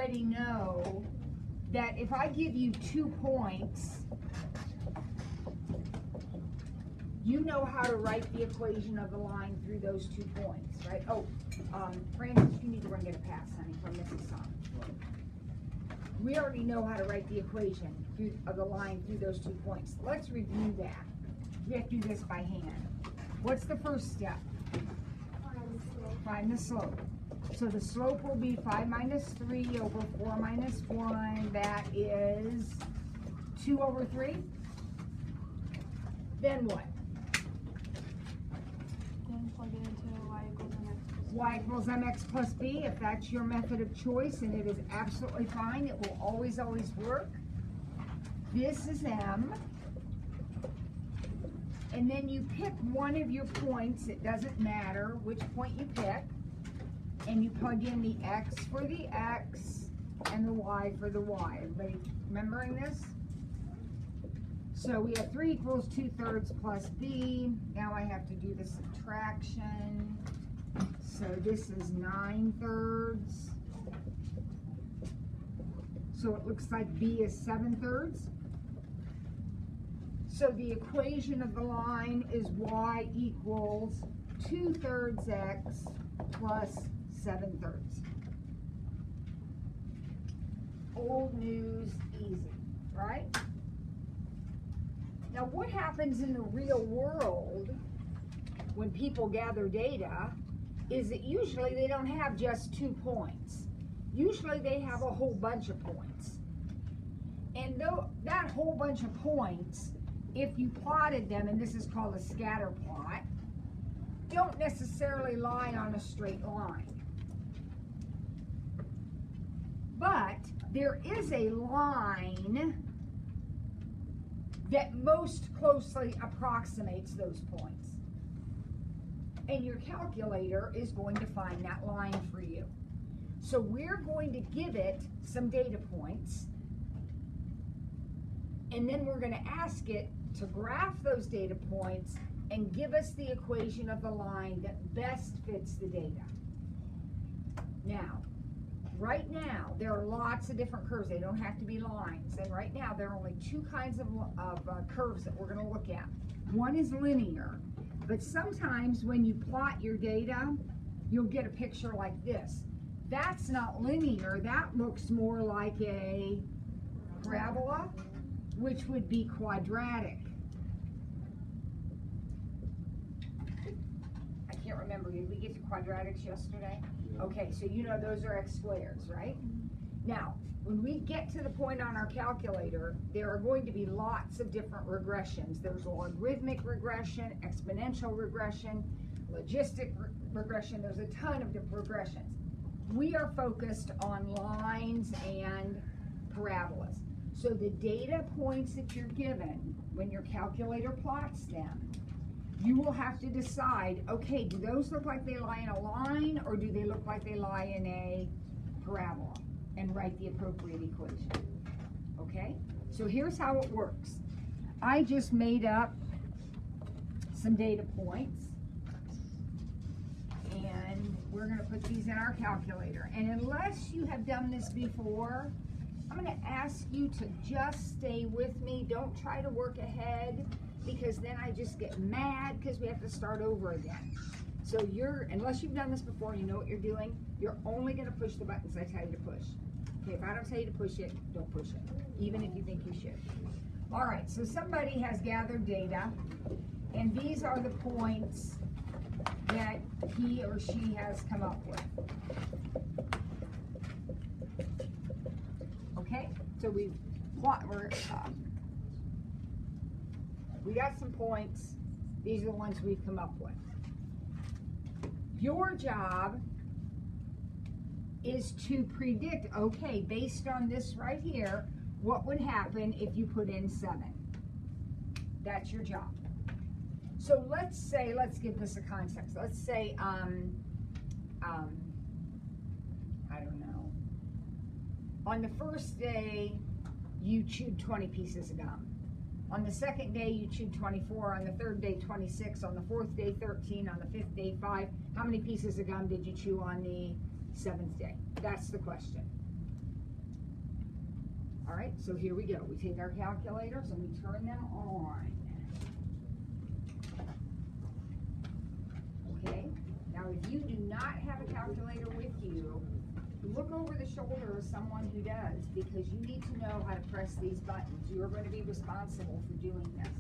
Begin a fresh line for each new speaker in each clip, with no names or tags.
already know that if I give you 2 points, you know how to write the equation of the line through those 2 points, right? Oh, Francis, you need to run get a pass, honey, from Mrs. Son. We already know how to write the equation of the line through those 2 points. Let's review that. We have to do this by hand. What's the first step? Find the slope. So the slope will be 5 minus 3 over 4 minus 1. That is 2 over 3. Then what?
Then plug it into
Y equals mx plus b. If that's your method of choice, and it is absolutely fine, it will always, always work. This is m. And then you pick one of your points. It doesn't matter which point you pick. And you plug in the x for the x and the y for the y. Everybody remembering this? So we have 3 equals 2/3 plus b. Now I have to do the subtraction. So this is 9/3. So it looks like b is 7/3. So the equation of the line is y equals 2/3 x plus 7/3. Old news, easy, right? Now what happens in the real world when people gather data is that usually they don't have just 2 points. Usually they have a whole bunch of points. And though that whole bunch of points, if you plotted them, and this is called a scatter plot, don't necessarily lie on a straight line. But there is a line that most closely approximates those points. And your calculator is going to find that line for you. So we're going to give it some data points, and then we're going to ask it to graph those data points and give us the equation of the line that best fits the data. Now, right now, there are lots of different curves. They don't have to be lines. And right now, there are only 2 kinds of curves that we're going to look at. One is linear, but sometimes when you plot your data, you'll get a picture like this. That's not linear. That looks more like a parabola, which would be quadratic. I can't remember. Did we get to quadratics yesterday? Okay, so you know those are x squares, right? Now, when we get to the point on our calculator, there are going to be lots of different regressions. There's logarithmic regression, exponential regression, logistic regression. There's a ton of different regressions. We are focused on lines and parabolas. So the data points that you're given when your calculator plots them, you will have to decide, okay, do those look like they lie in a line, or do they look like they lie in a parabola? And write the appropriate equation. Okay? So here's how it works. I just made up some data points, and we're going to put these in our calculator. And unless you have done this before, I'm going to ask you to just stay with me. Don't try to work ahead, because then I just get mad because we have to start over again. So unless you've done this before, you know what you're doing, you're only going to push the buttons I tell you to push. Okay, if I don't tell you to push it, don't push it, even if you think you should. All right, so somebody has gathered data, and these are the points that he or she has come up with. Okay, so we got some points. These are the ones we've come up with. Your job is to predict, okay, based on this right here, what would happen if you put in 7? That's your job. So let's give this a context. Let's say, I don't know, on the first day, you chewed 20 pieces of gum. On the second day, you chewed 24. On the third day, 26. On the fourth day, 13. On the fifth day, 5. How many pieces of gum did you chew on the 7th day? That's the question. All right, so here we go. We take our calculators and we turn them on. Okay, now if you do not have a calculator with you, look over the shoulder of someone who does, because you need to know how to press these buttons. You are going to be responsible for doing this.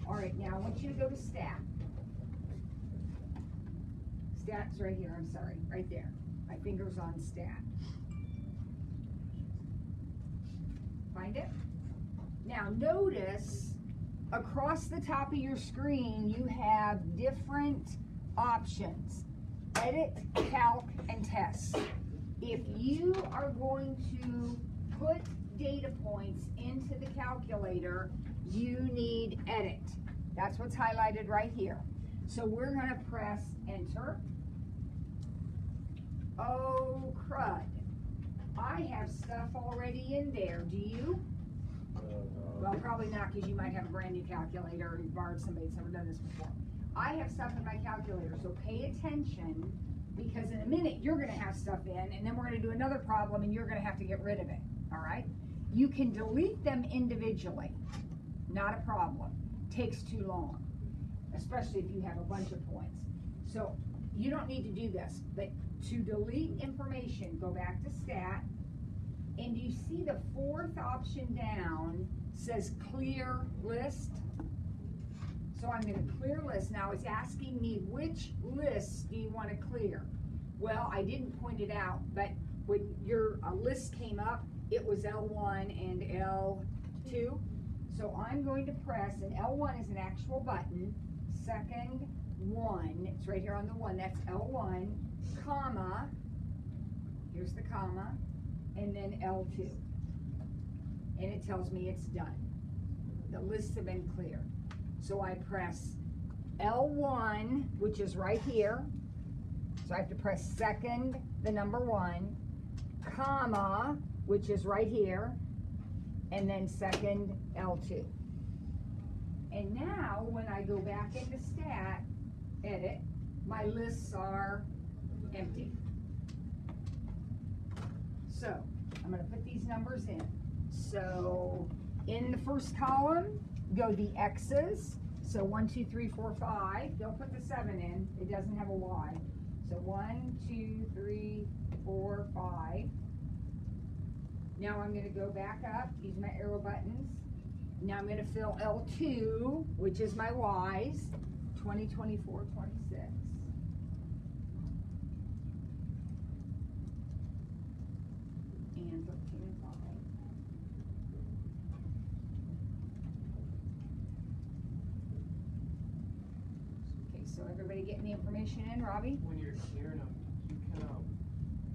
All right, now I want you to go to Stat. Stat's right here, I'm sorry, right there. My finger's on Stat. Find it? Now notice across the top of your screen you have different options: edit, calc, and test. If you are going to put data points into the calculator, you need edit. That's what's highlighted right here. So we're going to press enter. Oh crud. I have stuff already in there. Do you? Well, probably not, because you might have a brand new calculator or you borrowed somebody that's never done this before. I have stuff in my calculator, so pay attention, because in a minute you're going to have stuff in, and then we're going to do another problem and you're going to have to get rid of it. All right? You can delete them individually. Not a problem. Takes too long, especially if you have a bunch of points. So you don't need to do this, but to delete information, go back to Stat, and you see the fourth option down says clear list. So I'm going to clear list. Now it's asking me which lists do you want to clear. Well, I didn't point it out, but when your list came up, it was L1 and L2. So I'm going to press, and L1 is an actual button, second one, it's right here on the one, that's L1, comma, here's the comma, and then L2. And it tells me it's done. The lists have been cleared. So I press L1, which is right here. So I have to press second, the number 1, comma, which is right here, and then second L2. And now when I go back into Stat, edit, my lists are empty. So I'm going to put these numbers in. So in the first column, go the X's. So 1, 2, 3, 4, 5. Don't put the 7 in. It doesn't have a Y. So 1, 2, 3, 4, 5. Now I'm going to go back up, use my arrow buttons. Now I'm going to fill L2, which is my Y's, 20, 24, 26. And 13 and 5. Okay, so everybody getting the information in, Robbie?
When you're clearing them, you can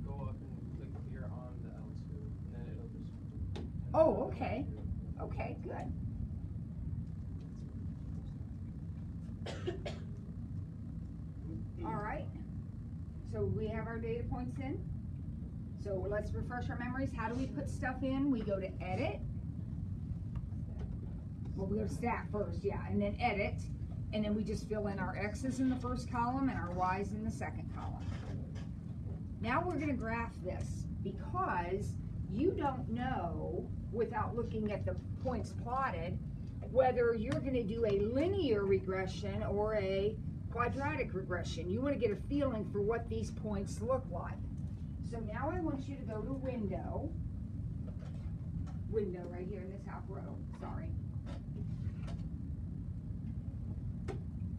go up and click clear on the L2, and then it'll just...
Oh, okay. Okay, good. All right. So we have our data points in. So let's refresh our memories. How do we put stuff in? We go to edit. Well, we go to Stat first, yeah, and then edit. And then we just fill in our X's in the first column and our Y's in the second column. Now we're going to graph this, because you don't know, without looking at the points plotted, whether you're going to do a linear regression or a quadratic regression. You want to get a feeling for what these points look like. So now I want you to go to window right here in the top row, sorry.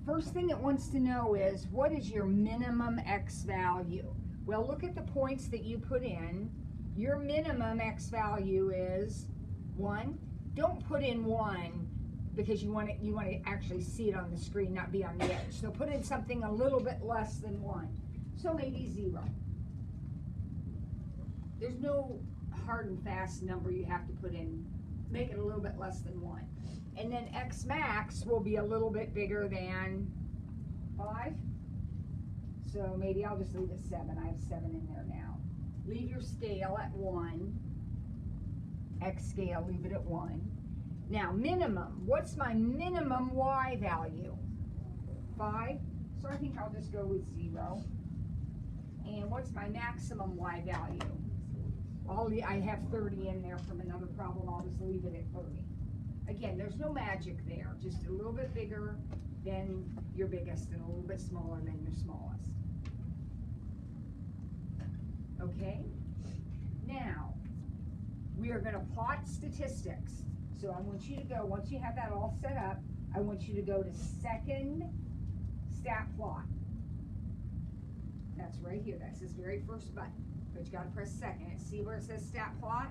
First thing it wants to know is, what is your minimum X value? Well, look at the points that you put in. Your minimum X value is 1. Don't put in 1, because you want to actually see it on the screen, not be on the edge. So put in something a little bit less than 1. So maybe 0. There's no hard and fast number you have to put in. Make it a little bit less than 1. And then X max will be a little bit bigger than 5. So maybe I'll just leave it 7. I have 7 in there now. Leave your scale at 1. X scale, leave it at 1. Now minimum, what's my minimum Y value? 5. So I think I'll just go with 0. And what's my maximum Y value? I have 30 in there from another problem. I'll just leave it at 30. Again, there's no magic there. Just a little bit bigger than your biggest and a little bit smaller than your smallest. Okay? Now, we are going to plot statistics. So I want you to go, once you have that all set up, I want you to go to second stat plot. That's right here. That's this very first button. But you got to press second. And see where it says stat plot?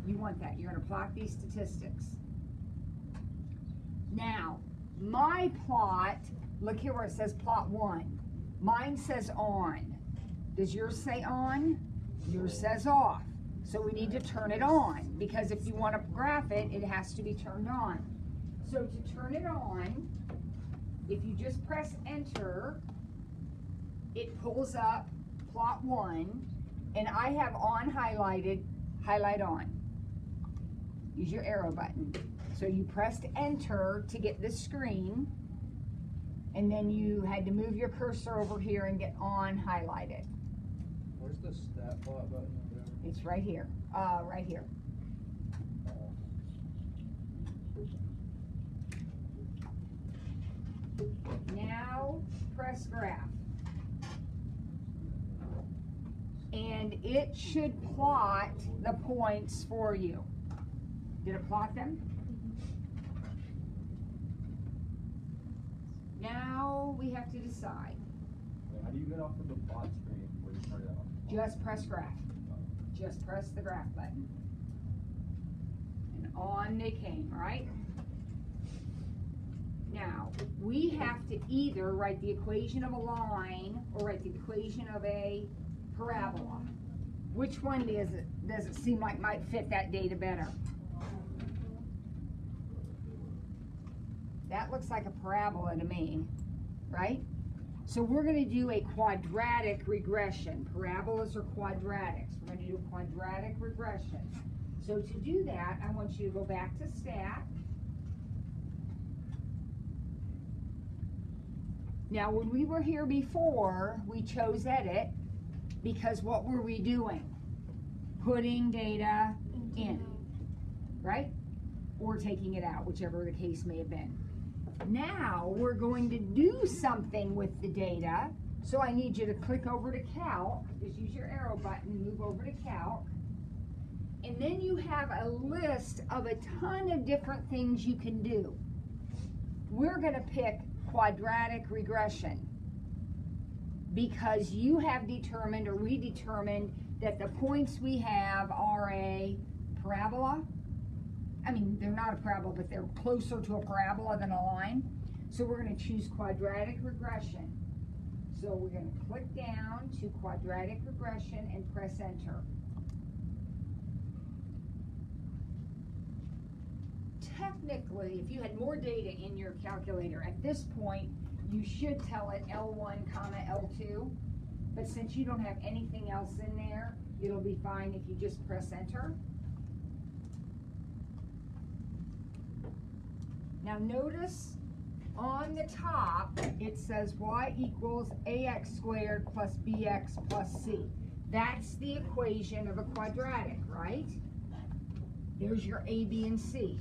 You want that. You're going to plot these statistics. Now, my plot, look here where it says plot 1. Mine says on. Does yours say on? Yours says off. So we need to turn it on, because if you want to graph it, it has to be turned on. So to turn it on, if you just press enter, it pulls up plot 1, and I have on highlighted, highlight on. Use your arrow button. So you pressed enter to get this screen, and then you had to move your cursor over here and get on highlighted.
Where's the stat plot button or whatever?
It's right here. Right here. Now press graph. And it should plot the points for you. Did it plot them? Now we have to decide.
How do you get off of the plot screen where you turn it off?
Just press graph. Just press the graph button. And on they came, right? Now, we have to either write the equation of a line or write the equation of a parabola. Which one does it seem like might fit that data better? That looks like a parabola to me, right? So we're going to do a quadratic regression. Parabolas are quadratics. We're going to do a quadratic regression. So to do that, I want you to go back to stat. Now, when we were here before, we chose edit because what were we doing? Putting data in, right? Or taking it out, whichever the case may have been. Now we're going to do something with the data. So I need you to click over to calc. Just use your arrow button, move over to calc. And then you have a list of a ton of different things you can do. We're going to pick quadratic regression because you have determined, or we determined, that the points we have are a parabola. I mean, they're not a parabola, but they're closer to a parabola than a line. So we're going to choose quadratic regression. So we're going to click down to quadratic regression and press enter. Technically, if you had more data in your calculator, at this point, you should tell it L1, L2. But since you don't have anything else in there, it'll be fine if you just press enter. Now notice on the top, it says y equals ax squared plus bx plus c. That's the equation of a quadratic, right? There's your a, b, and c.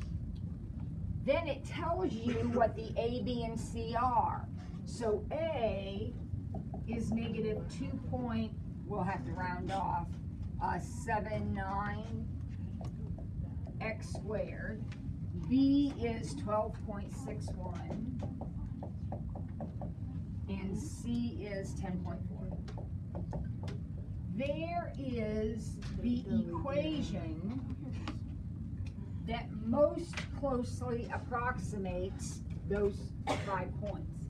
Then it tells you what the a, b, and c are. So a is negative 2 point, we'll have to round off, 79 x squared. B is 12.61 and C is 10.4. There is the equation that most closely approximates those 5 points.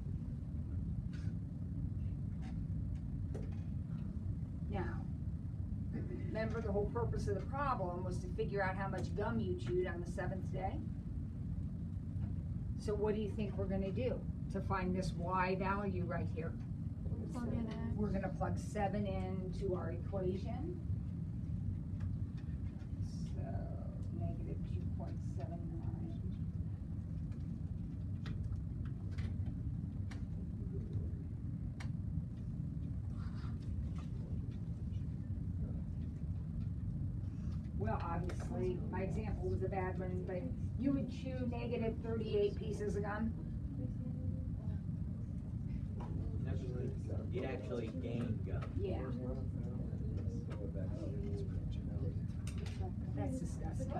Now, remember the whole purpose of the problem was to figure out how much gum you chewed on the 7th day? So what do you think we're going to do to find this y value right here? We're going to plug 7 into our equation. So negative 2.79. Well, obviously, my example was a bad one, but you would chew negative 38 pieces of gum.
You'd actually gain gum.
Yeah. That's disgusting.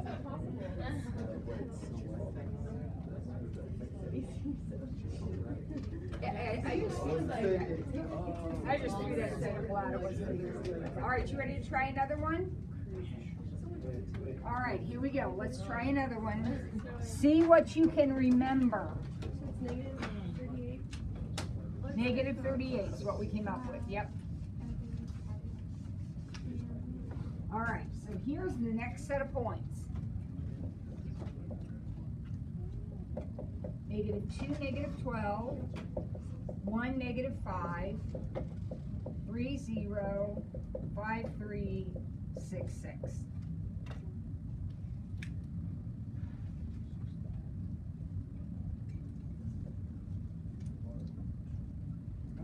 I just threw that Scatterplot. It wasn't even. All right, you ready to try another one? All right, here we go. Let's try another one. See what you can remember. Negative 38 is what we came up with. Yep. All right, so here's the next set of points. Negative 2, negative 12, 1, negative 5, 3, 0, 5, 3, 6, 6.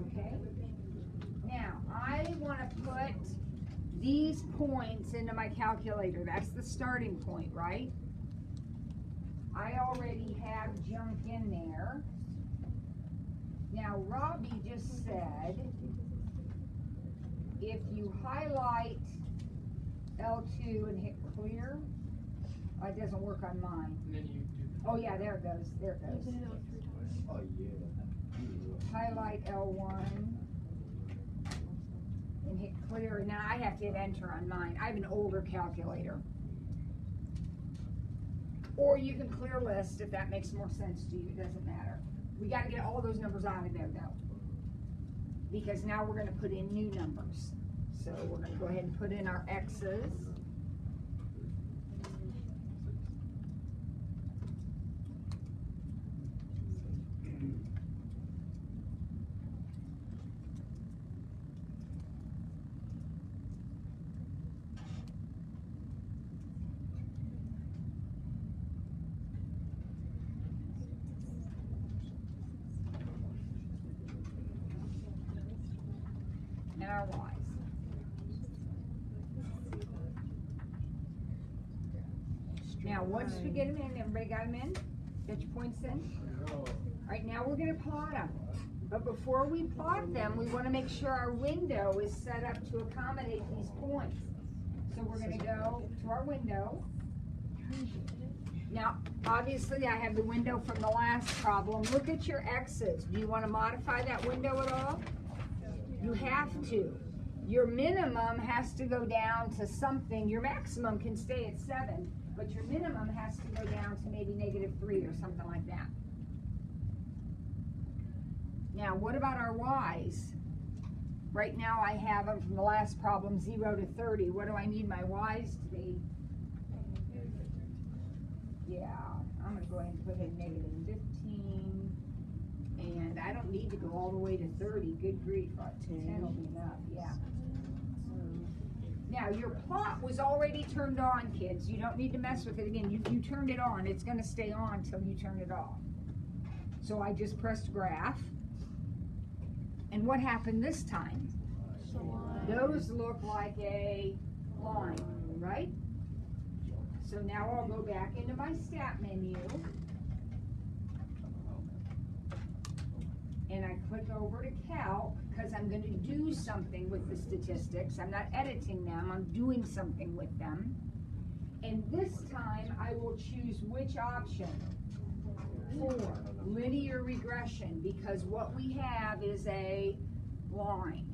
Okay, now I want to put these points into my calculator. That's the starting point, right? I already have junk in there. Now, Robbie just said, if you highlight L2 and hit clear, oh, it doesn't work on mine.
And then you do.
Oh yeah, there it goes, there it goes.
Oh, yeah.
Highlight L1 and hit clear. Now I have to hit enter on mine. I have an older calculator. Or you can clear list if that makes more sense to you. It doesn't matter. We got to get all those numbers out of there though, because now we're going to put in new numbers. So we're going to go ahead and put in our X's. And our Y's. Now, once we get them in, everybody got them in? Got your points in? All right, now we're going to plot them. But before we plot them, we want to make sure our window is set up to accommodate these points. So we're going to go to our window. Now, obviously, I have the window from the last problem. Look at your X's. Do you want to modify that window at all? You have to. Your minimum has to go down to something. Your maximum can stay at 7, but your minimum has to go down to maybe -3 or something like that. Now, what about our Y's? Right now, I have them from the last problem, 0 to 30. What do I need my Y's to be? Yeah, I'm going to go ahead and put in -15. And I don't need to go all the way to 30. Good grief, 10 will be enough, yeah. Now, your plot was already turned on, kids. You don't need to mess with it again. You turned it on. It's going to stay on until you turn it off. So I just pressed graph. And what happened this time? Those look like a line, right? So now I'll go back into my stat menu. And I click over to calc because I'm going to do something with the statistics. I'm not editing them, I'm doing something with them. And this time I will choose which option? For linear regression, because what we have is a line.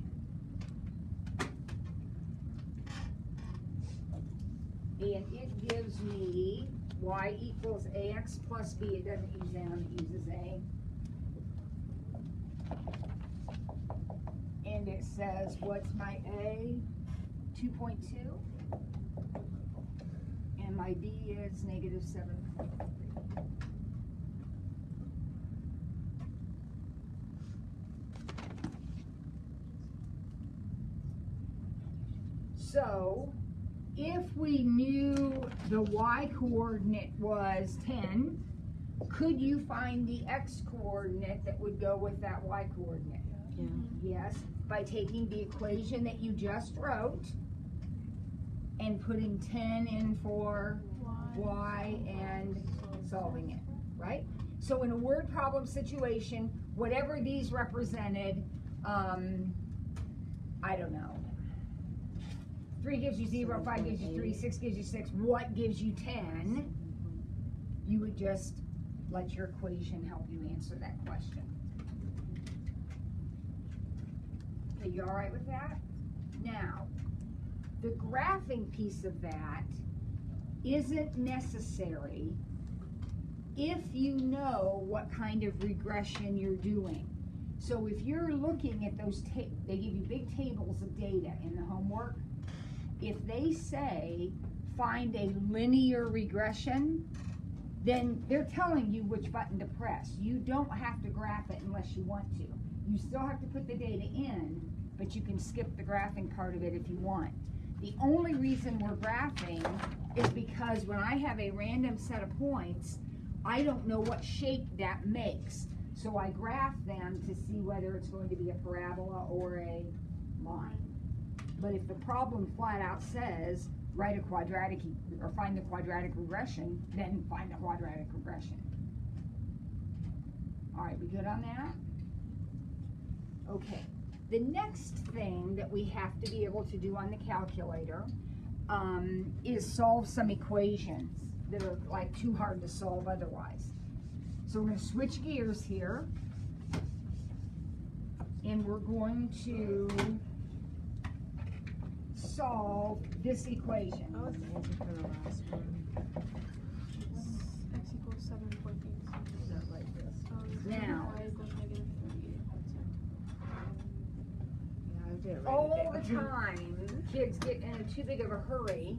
And it gives me y equals ax plus b. It doesn't use m, it uses a. And it says, what's my A? 2.2. And my B is -7.3. So, if we knew the y coordinate was 10, could you find the x coordinate that would go with that y coordinate? Yeah. Yes, by taking the equation that you just wrote and putting 10 in for y and solving it, right? So in a word problem situation, whatever these represented, I don't know. 3 gives you 0, 5 gives you 3, 6 gives you 6, what gives you 10? You would just let your equation help you answer that question. Okay, you all right with that? Now, the graphing piece of that isn't necessary if you know what kind of regression you're doing. So if you're looking at those, they give you big tables of data in the homework. If they say find a linear regression, then they're telling you which button to press. You don't have to graph it unless you want to. You still have to put the data in, but you can skip the graphing part of it if you want. The only reason we're graphing is because when I have a random set of points, I don't know what shape that makes. So I graph them to see whether it's going to be a parabola or a line. But if the problem flat out says, write a quadratic, or find the quadratic regression, then find the quadratic regression. All right, we good on that? Okay. The next thing that we have to be able to do on the calculator is solve some equations that are like too hard to solve otherwise. So we're going to switch gears here, and we're going to solve this equation.
I was the answer for the last one. X equals 7.8.
Not like this.
Now,
Y equals negative 38.7.
all the time, kids get in too big of a hurry,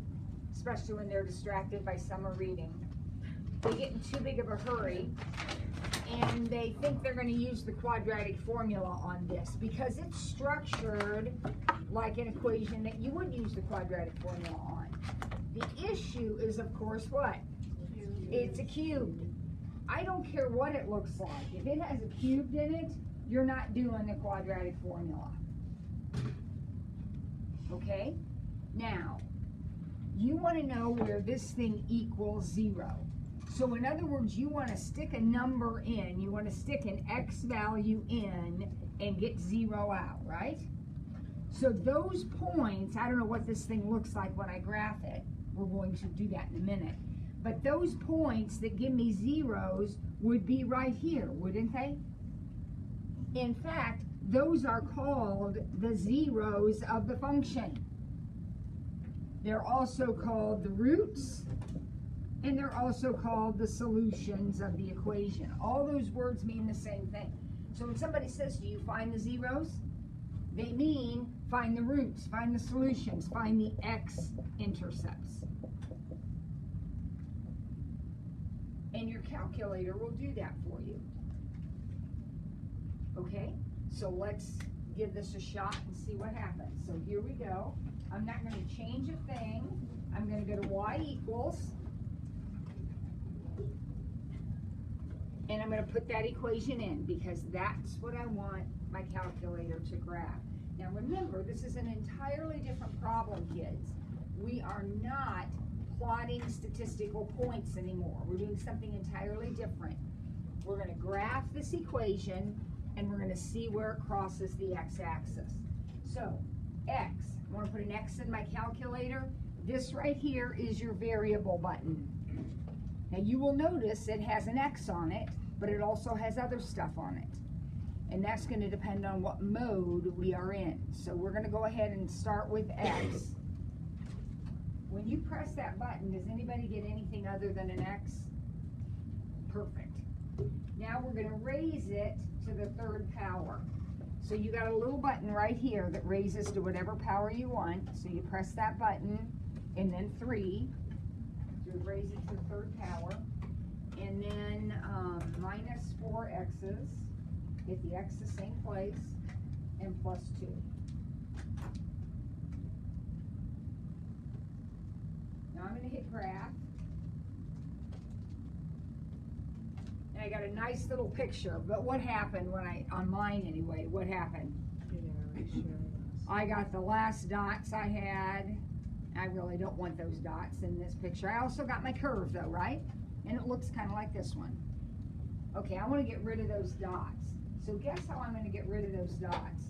especially when they're distracted by summer reading. They get in too big of a hurry, and they think they're going to use the quadratic formula on this because it's structured like an equation that you would use the quadratic formula on. The issue is, of course, what? It's a cubed. I don't care what it looks like. If it has a cubed in it, you're not doing the quadratic formula. Okay? Now, you want to know where this thing equals 0. So in other words, you want to stick a number in, you want to stick an x value in and get 0 out, right? So those points, I don't know what this thing looks like when I graph it. We're going to do that in a minute. But those points that give me zeros would be right here, wouldn't they? In fact, those are called the zeros of the function. They're also called the roots, and they're also called the solutions of the equation. All those words mean the same thing. So when somebody says to you, find the zeros, they mean find the roots, find the solutions, find the x-intercepts. And your calculator will do that for you. Okay, so let's give this a shot and see what happens. So here we go. I'm not going to change a thing. I'm going to go to y equals. And I'm going to put that equation in because that's what I want my calculator to graph. Now remember, this is an entirely different problem, kids. We are not plotting statistical points anymore. We're doing something entirely different. We're going to graph this equation, and we're going to see where it crosses the x-axis. So, x, I want to put an x in my calculator. This right here is your variable button. Now you will notice it has an x on it, but it also has other stuff on it. And that's going to depend on what mode we are in. So we're going to go ahead and start with x. When you press that button, does anybody get anything other than an x? Perfect. Now we're going to raise it to the third power. So you got a little button right here that raises to whatever power you want. So you press that button, and then 3. So it raises to the third power. And then minus 4 x's, get the x the same place, and plus 2. Now I'm going to hit graph. And I got a nice little picture, but what happened when on mine anyway, what happened? I got the last dots I had, I really don't want those dots in this picture. I also got my curve though, right? And it looks kind of like this one. Okay, I want to get rid of those dots. So guess how I'm going to get rid of those dots?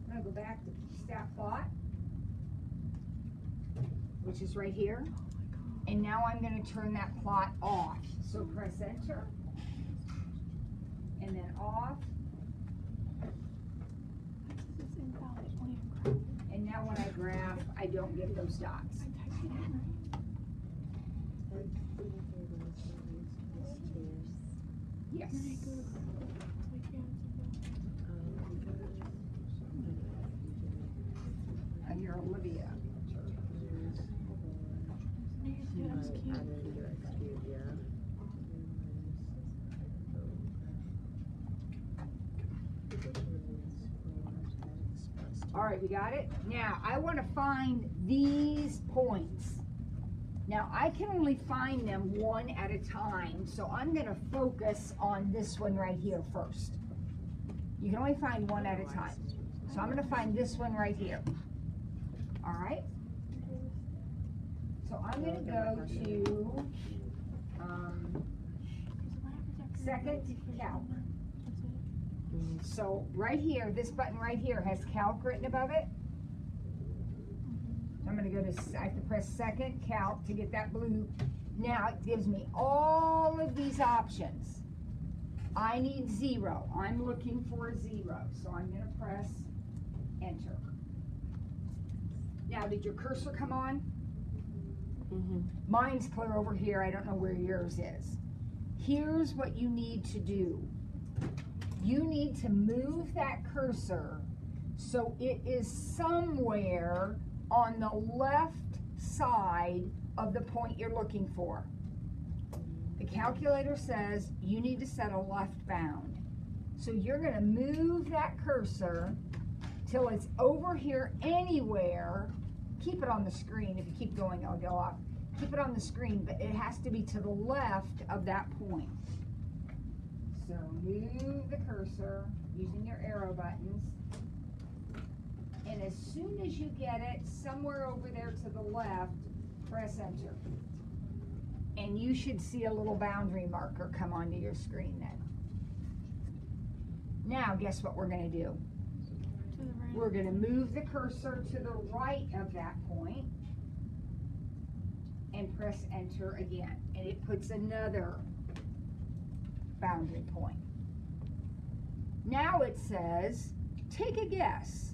I'm going to go back to Scatterplot, which is right here. And now I'm going to turn that plot off. So press enter. And then off. And now when I graph, I don't get those dots. Yes. You're Olivia. All right, we got it. Now, I want to find these points. Now, I can only find them one at a time, so I'm going to focus on this one right here first. You can only find one at a time. So I'm going to find this one right here. All right? So I'm going to go to second calc. So right here, this button right here has calc written above it. I'm going to go to, I have to press second calc to get that blue. Now it gives me all of these options. I need 0. I'm looking for a 0. So I'm going to press enter. Now, did your cursor come on? Mine's clear over here. I don't know where yours is. Here's what you need to do. You need to move that cursor so it is somewhere on the left side of the point you're looking for. The calculator says you need to set a left bound. So you're going to move that cursor till it's over here anywhere. Keep it on the screen. If you keep going, it'll go off. Keep it on the screen, but it has to be to the left of that point. So move the cursor using your arrow buttons. And as soon as you get it somewhere over there to the left, press enter. And you should see a little boundary marker come onto your screen then. Now, guess what we're going to do?
To the right.
We're going to move the cursor to the right of that point and press enter again. And it puts another boundary point. Now it says, take a guess.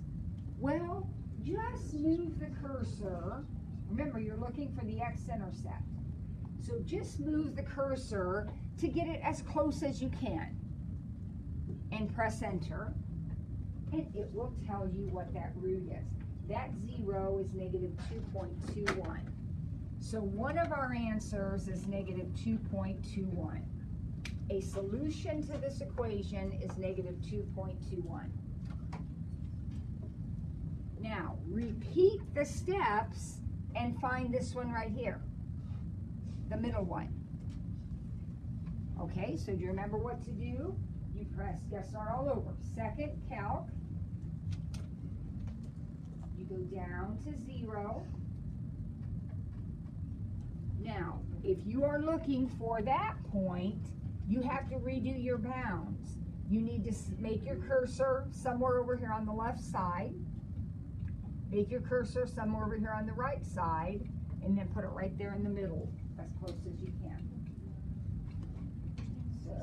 Well, just move the cursor. Remember, you're looking for the x-intercept. So just move the cursor to get it as close as you can. And press enter. And it will tell you what that root is. That 0 is negative 2.21. So one of our answers is negative 2.21. A solution to this equation is negative 2.21. Now, repeat the steps and find this one right here, the middle one. Okay, so do you remember what to do? You press guess start all over. Second calc. You go down to 0. Now, if you are looking for that point, you have to redo your bounds. You need to make your cursor somewhere over here on the left side. Make your cursor somewhere over here on the right side, and then put it right there in the middle, as close as you can. So,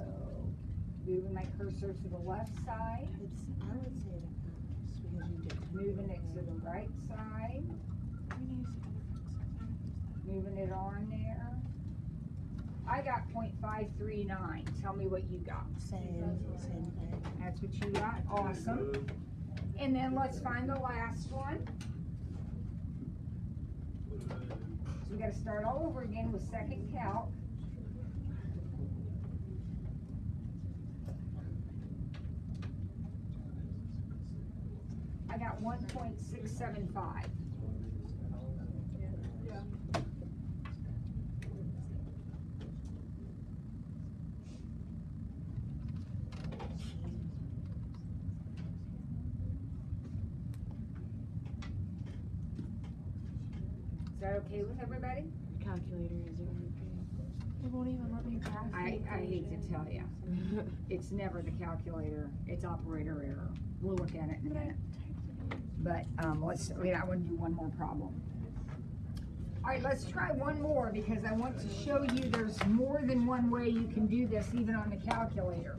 moving my cursor to the left side.
I would say the compass because you did.
Moving it to the right side. Moving it on there. I got 0.539. Tell me what you got.
Same thing.
That's what you got. Awesome. And then let's find the last one. So we got to start all over again with second calc. I got 1.675. that okay with everybody?
Calculator is it gonna be? It won't even let me graph.
I hate to tell you, it's never the calculator, it's operator error. We'll look at it in a minute. But I want to do one more problem. All right, let's try one more because I want to show you there's more than one way you can do this even on the calculator.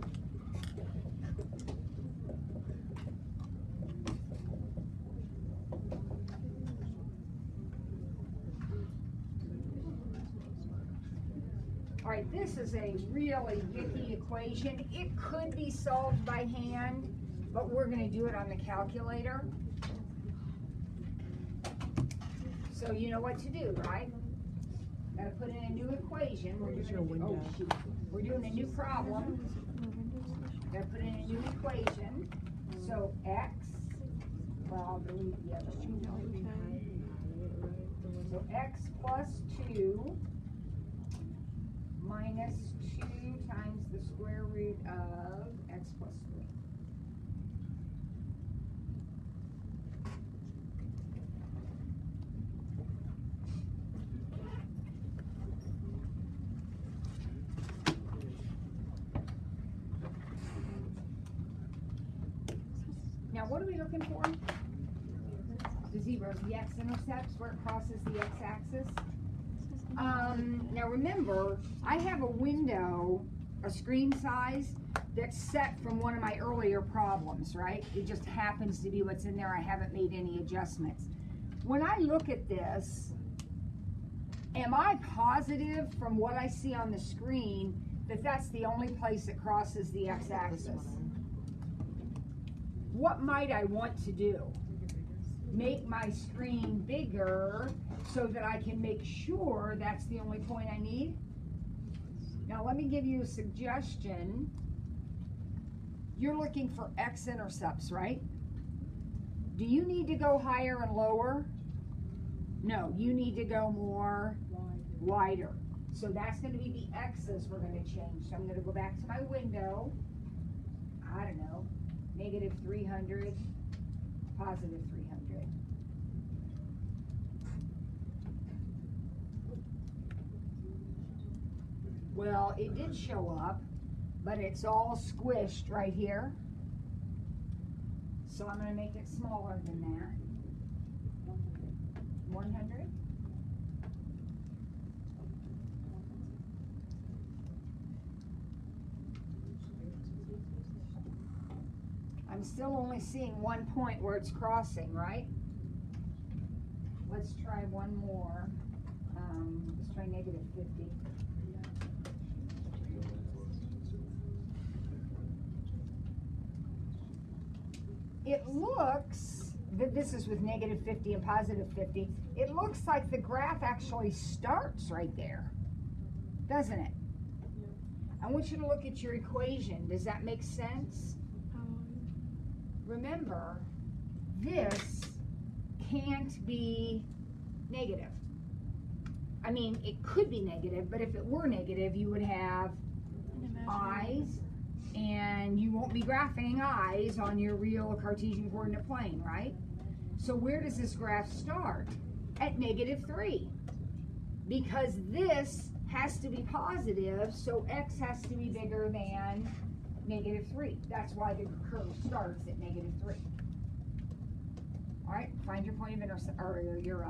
All right, this is a really icky equation. It could be solved by hand, but we're going to do it on the calculator. So you know what to do, right? Got to put in a new equation. We're doing a new problem. Got to put in a new equation. So x, well, I'll delete the other one. So x plus 2 minus 2 times the square root of x plus 3. Now what are we looking for? The zeros, the x-intercepts where it crosses the x-axis. Now remember, I have a window, a screen size, that's set from one of my earlier problems, right? It just happens to be what's in there. I haven't made any adjustments. When I look at this, am I positive from what I see on the screen that that's the only place that crosses the x-axis? What might I want to do? Make my screen bigger so that I can make sure that's the only point I need? Now let me give you a suggestion. You're looking for x-intercepts, right? Do you need to go higher and lower? No, you need to go more wider. So that's going to be the x's we're going to change. So I'm going to go back to my window. I don't know, negative 300, positive 300. Well, it did show up, but it's all squished right here. So I'm going to make it smaller than that. 100. I'm still only seeing one point where it's crossing, right? Let's try one more. Let's try negative 50. It looks that this is with negative 50 and positive 50. It looks like the graph actually starts right there, doesn't it? I want you to look at your equation. Does that make sense? Remember, this can't be negative. I mean, it could be negative, but if it were negative, you would have eyes, and you won't be graphing eyes on your real Cartesian coordinate plane, right? So where does this graph start? At negative 3. Because this has to be positive, so x has to be bigger than negative 3. That's why the curve starts at negative 3. All right, find your point of intercept, or your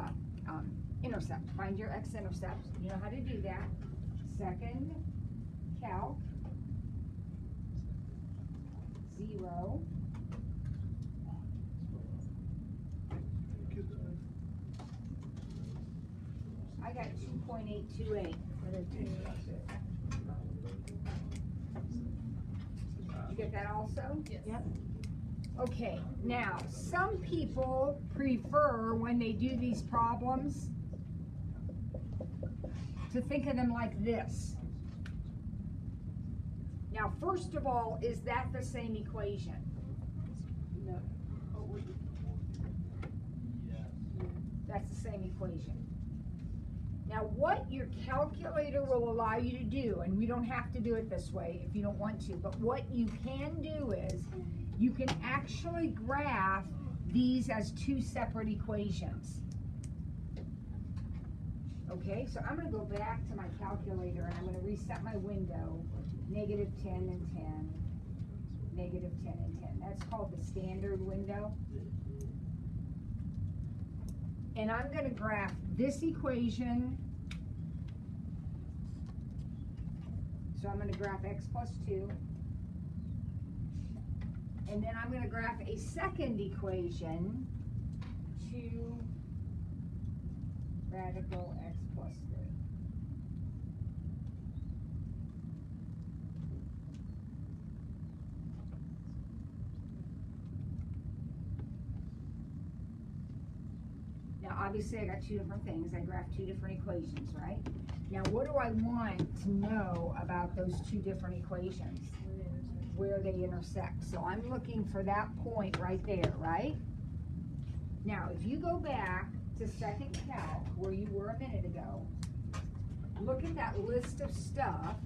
intercept. Find your x-intercept. You know how to do that. Second calc, 0. I got 2.828. You get that also?
Yes.
Yep.
Okay, now some people prefer when they do these problems to think of them like this. Now, first of all, is that the same equation?
No.
That's the same equation. Now, what your calculator will allow you to do, and we don't have to do it this way if you don't want to, but what you can do is you can actually graph these as two separate equations. Okay, so I'm gonna go back to my calculator and I'm gonna reset my window, -10 and 10, -10 and 10. That's called the standard window. And I'm gonna graph this equation. So I'm gonna graph x plus 2. And then I'm gonna graph a second equation, 2 radical x plus 3. Now obviously I got two different things. I graphed two different equations, right? Now what do I want to know about those two different equations? Where they intersect. So I'm looking for that point right there, right? Now if you go back to second calc where you were a minute ago, look at that list of stuff.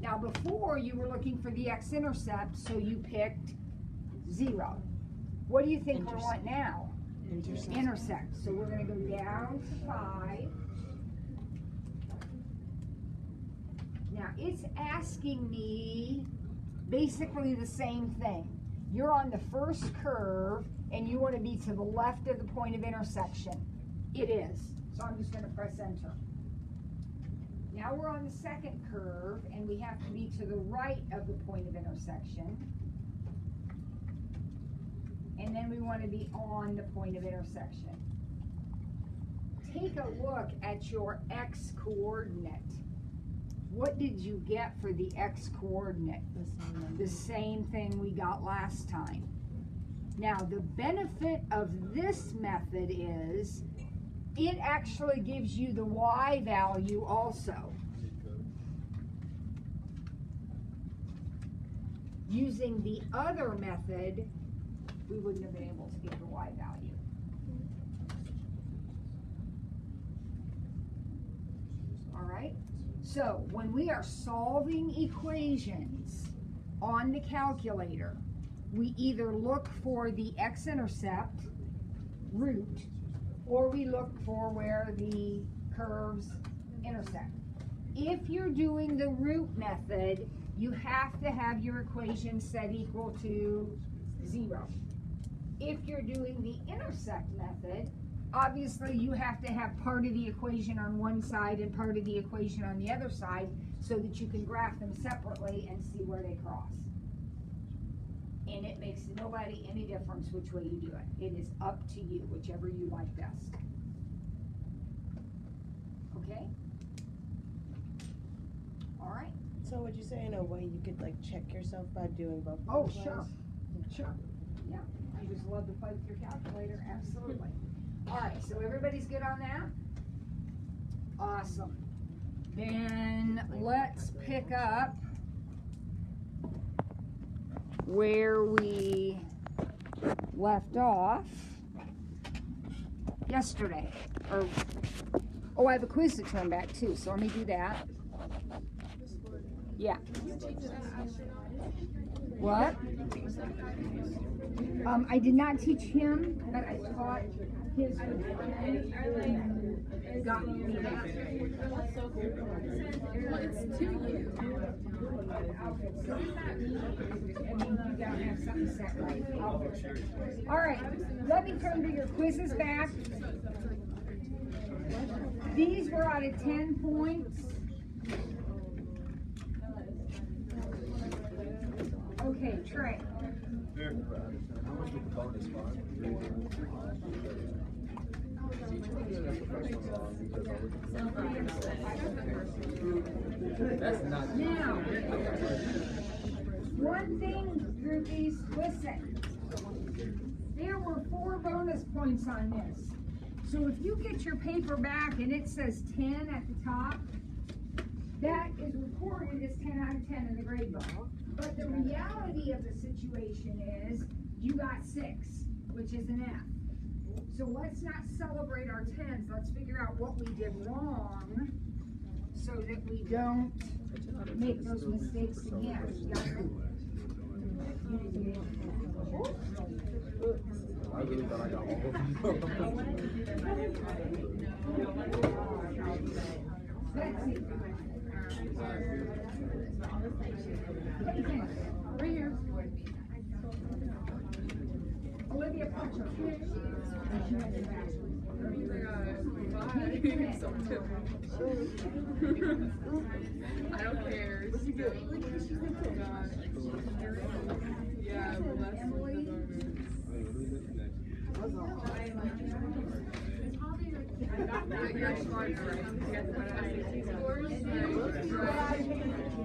Now before you were looking for the x-intercept, so you picked 0. What do you think we want now? Intersect. So we're going to go down to 5. Now it's asking me basically the same thing. You're on the first curve and you want to be to the left of the point of intersection. It is. So I'm just going to press enter. Now we're on the second curve and we have to be to the right of the point of intersection. And then we want to be on the point of intersection. Take a look at your x coordinate. What did you get for the x coordinate? The same thing we got last time. Now the benefit of this method is it actually gives you the y value also. Using the other method, we wouldn't have been able to get the y value. All right? So when we are solving equations on the calculator, we either look for the x-intercept root or we look for where the curves intersect. If you're doing the root method, you have to have your equation set equal to 0. If you're doing the intersect method, obviously you have to have part of the equation on one side and part of the equation on the other side so that you can graph them separately and see where they cross. And it makes nobody any difference which way you do it. It is up to you, whichever you like best. Okay? All right.
So would you say in a way you could like check yourself by doing both of
Oh,
those
sure.
ways?
Sure. Yeah. You just love to play with your calculator. Absolutely. All right. So everybody's good on that? Awesome. Then let's pick up where we left off yesterday. Oh, I have a quiz to turn back too, so let me do that. Yeah. What? I did not teach him, but I taught his got me that.
Well, it's to you.
You gotta have something set right. All right, let me turn to your quizzes back. These were out of 10 points. Okay, Trey.
How much did the bonus fund? That's not.
Now, one thing, groupies, listen. There were 4 bonus points on this. So if you get your paper back and it says 10 at the top, that is recorded as 10 out of 10 in the grade book. But the reality of the situation is you got 6, which is an F. So let's not celebrate our 10s. Let's figure out what we did wrong so that we don't make those mistakes again.
really thought I got all of
Right here.
Olivia Puncher.
I don't care. What'd you get? Yeah, bless You're smarter,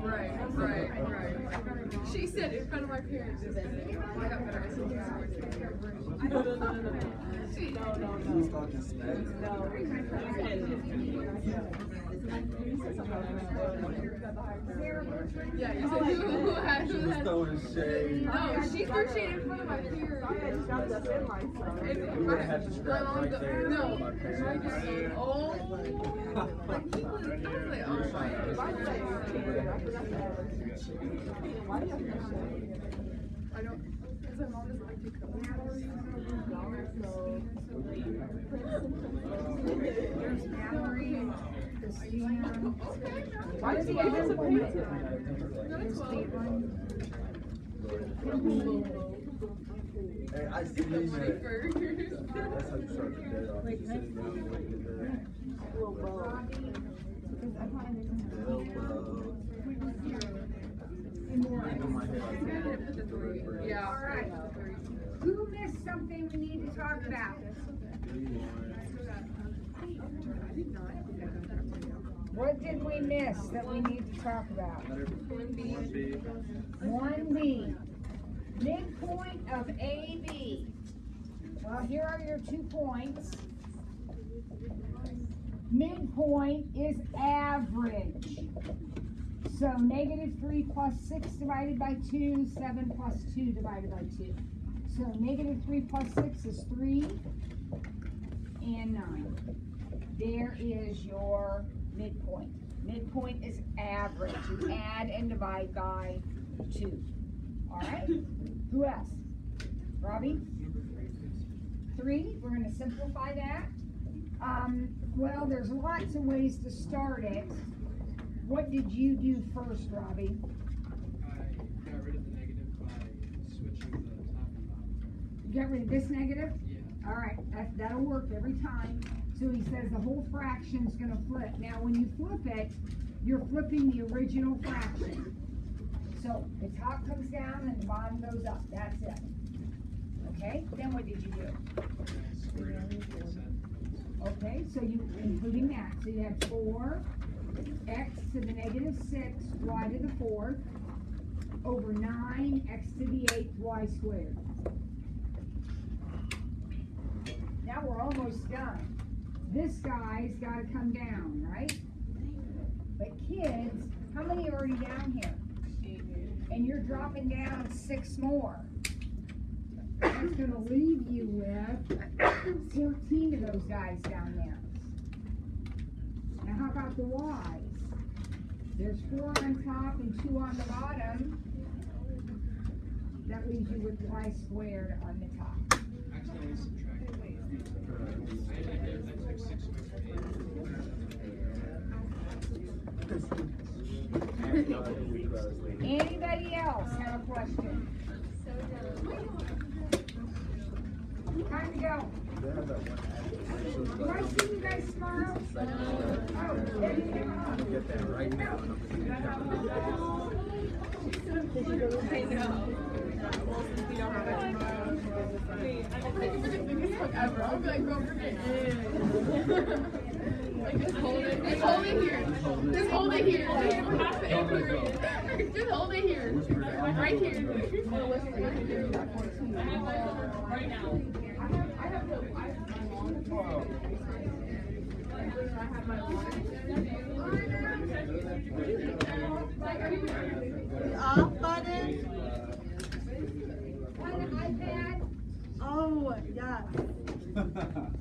right? Right. She said in front of my parents. I got better No.
Who's talking smack?
Yeah, you said who had
She was throwing shade.
No, she threw shade in front of my peers.
We would have had to scrap right there.
No.
My parents.
Oh. Like he was, I was like, oh my God. I don't, because my mom doesn't like to cook.
There's Mallory, Christina.
Why
What's
is
the
he
invisible man?
That's
Hey, I see that. That's how you start the day off. Just sitting down and waiting there.
Yeah.
All right. Who missed something we need to talk about? What did we miss that we need to talk about? 1B. Midpoint of AB. Well, here are your 2 points. Midpoint is average. So -3 plus 6 divided by 2, 7 plus 2 divided by 2. So -3 plus 6 is 3 and 9. There is your midpoint. Midpoint is average. You add and divide by 2. All right? Who else? Robbie? 3. We're going to simplify that. Well, there's lots of ways to start it. What did you do first, Robbie?
I got rid of the negative by switching the top and bottom.
You got rid of this negative?
Yeah.
All right, that'll work every time. So he says the whole fraction's going to flip. Now, when you flip it, you're flipping the original fraction. So the top comes down and the bottom goes up. That's it. Okay? Then what did you do? Okay, so you, including that. So you have 4 x to the -6, y to the 4th, over 9 x to the 8th, y squared. Now we're almost done. This guy's got to come down, right? But kids, how many are already down here? And you're dropping down 6 more. That's going to leave you with 14 of those guys down there. Now how about the y's? There's 4 on top and 2 on the bottom. That leaves you with y squared on the top.
Actually, I subtracted. I took 6 away from 8.
Anybody else have a question? Time to go. Do I see you guys tomorrow? Oh, there you go.
Get that right now.
I know. We don't have it tomorrow. Thank you for the biggest hug ever. I'll be like, go bring it in. Like, just hold it. Just hold it here. Just hold it here. Just have it in period. Just hold it here. Right here. Right now. I have my